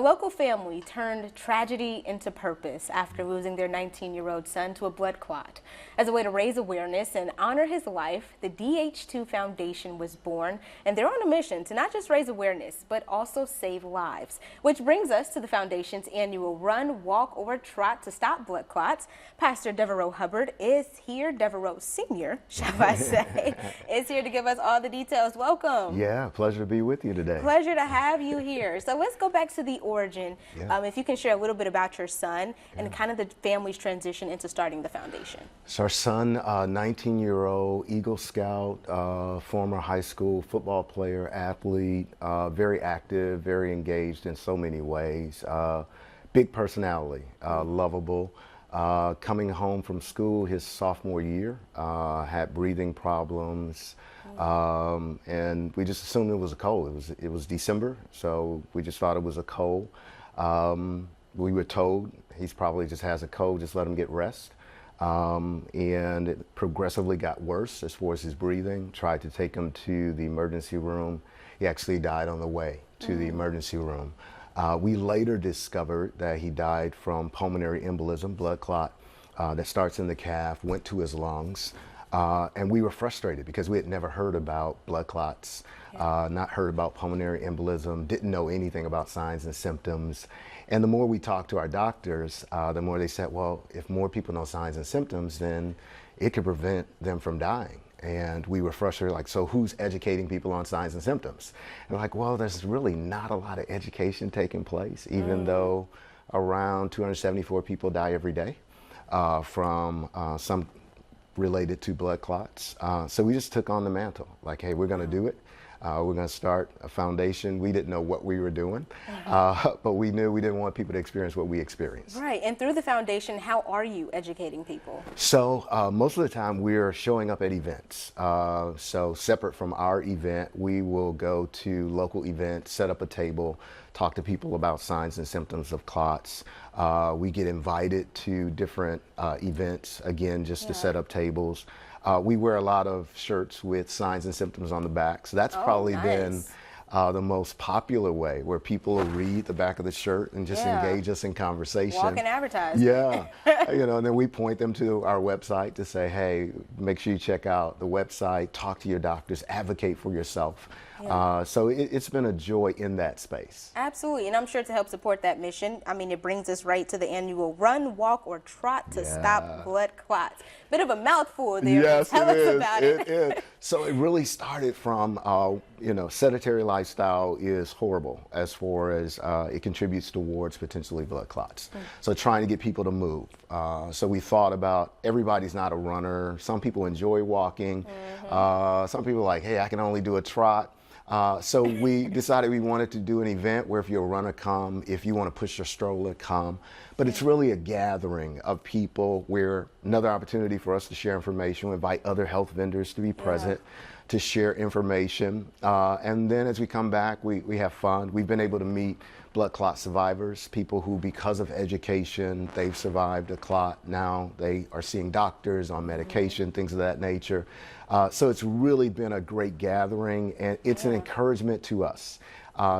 A local family turned tragedy into purpose after losing their 19-year-old son to a blood clot. As a way to raise awareness and honor his life, the DH2 Foundation was born, and they're on a mission to not just raise awareness, but also save lives. Which brings us to the Foundation's annual Run, Walk, or Trot to Stop Blood Clots. Pastor Devereaux Hubbard is here, Devereaux Sr., shall I say, is here to give us all the details. Welcome. Yeah, pleasure to be with you today. Pleasure to have you here. So let's go back to the origin. If you can share a little bit about your son and kind of the family's transition into starting the foundation. So our son, 19-year-old Eagle Scout, former high school football player, athlete, very active, very engaged in so many ways. Big personality, lovable. Coming home from school his sophomore year, had breathing problems, and we just assumed it was a cold. It was December, so we just thought it was a cold. We were told he's probably just has a cold, just let him get rest. And it progressively got worse as far as his breathing. Tried to take him to the emergency room. He actually died on the way to the emergency room. We later discovered that he died from pulmonary embolism, blood clot that starts in the calf, went to his lungs. And we were frustrated because we had never heard about blood clots, not heard about pulmonary embolism, didn't know anything about signs and symptoms. And the more we talked to our doctors, the more they said, well, if more people know signs and symptoms, then it could prevent them from dying. And we were frustrated, like, so who's educating people on signs and symptoms? And like, well, there's really not a lot of education taking place, even though around 274 people die every day from some related to blood clots. So we just took on the mantle, like, hey, we're gonna do it. We're going to start a foundation. We didn't know what we were doing, but we knew we didn't want people to experience what we experienced. Right, and through the foundation, how are you educating people? So most of the time we're showing up at events. So separate from our event, we will go to local events, set up a table, talk to people about signs and symptoms of clots. We get invited to different events, again, just to set up tables. We wear a lot of shirts with signs and symptoms on the back, so that's probably been the most popular way, where people will read the back of the shirt and just engage us in conversation. Walk and advertise. Yeah, you know, and then we point them to our website to say, hey, make sure you check out the website, talk to your doctors, advocate for yourself. So it's been a joy in that space. Absolutely, and I'm sure to help support that mission, I mean, it brings us right to the annual Run, Walk, or Trot to Stop Blood Clots. Bit of a mouthful there. Yes, Tell us about it. It is. So it really started from, you know, sedentary lifestyle is horrible as far as it contributes towards potentially blood clots. So trying to get people to move. So we thought about, everybody's not a runner. Some people enjoy walking. Some people are like, hey, I can only do a trot. So we decided we wanted to do an event where if you're a runner, come. If you want to push your stroller, come. But it's really a gathering of people, where another opportunity for us to share information. We invite other health vendors to be present to share information. And then as we come back, we have fun. We've been able to meet blood clot survivors, people who, because of education, they've survived a clot. Now they are seeing doctors on medication, things of that nature. So it's really been a great gathering, and it's an encouragement to us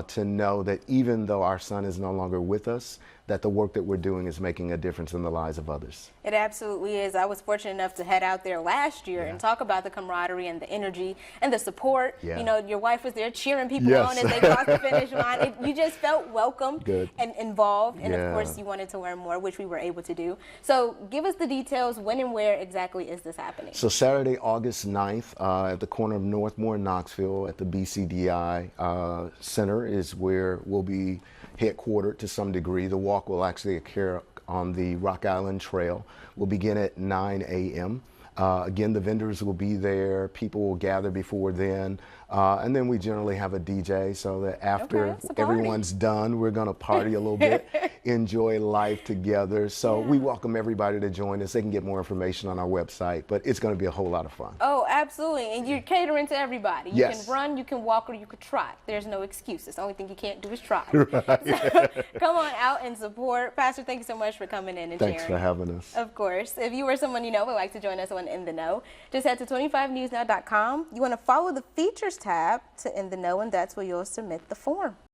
to know that even though our son is no longer with us, that the work that we're doing is making a difference in the lives of others. It absolutely is. I was fortunate enough to head out there last year and talk about the camaraderie and the energy and the support. You know, your wife was there cheering people on as they crossed the finish line. You just felt welcome and involved, and of course you wanted to learn more, which we were able to do. So give us the details. When and where exactly is this happening? So Saturday, August 9th, at the corner of Northmore and Knoxville at the BCDI Center is where we'll be headquartered to some degree. The walk will actually occur on the Rock Island Trail. We'll begin at 9 a.m. Again, the vendors will be there. People will gather before then. And then we generally have a DJ, so that after everyone's done, we're going to party a little bit, enjoy life together. So we welcome everybody to join us. They can get more information on our website, but it's going to be a whole lot of fun. Oh, absolutely. And you're catering to everybody. You can run, you can walk, or you could trot. There's no excuses. The only thing you can't do is trot. So come on out and support. Pastor, thank you so much for coming in and sharing. Thanks for having us. Of course. If you or someone you know would like to join us on In the Know, just head to 25newsnow.com. You want to follow the features tab to In the Know, and that's where you'll submit the form.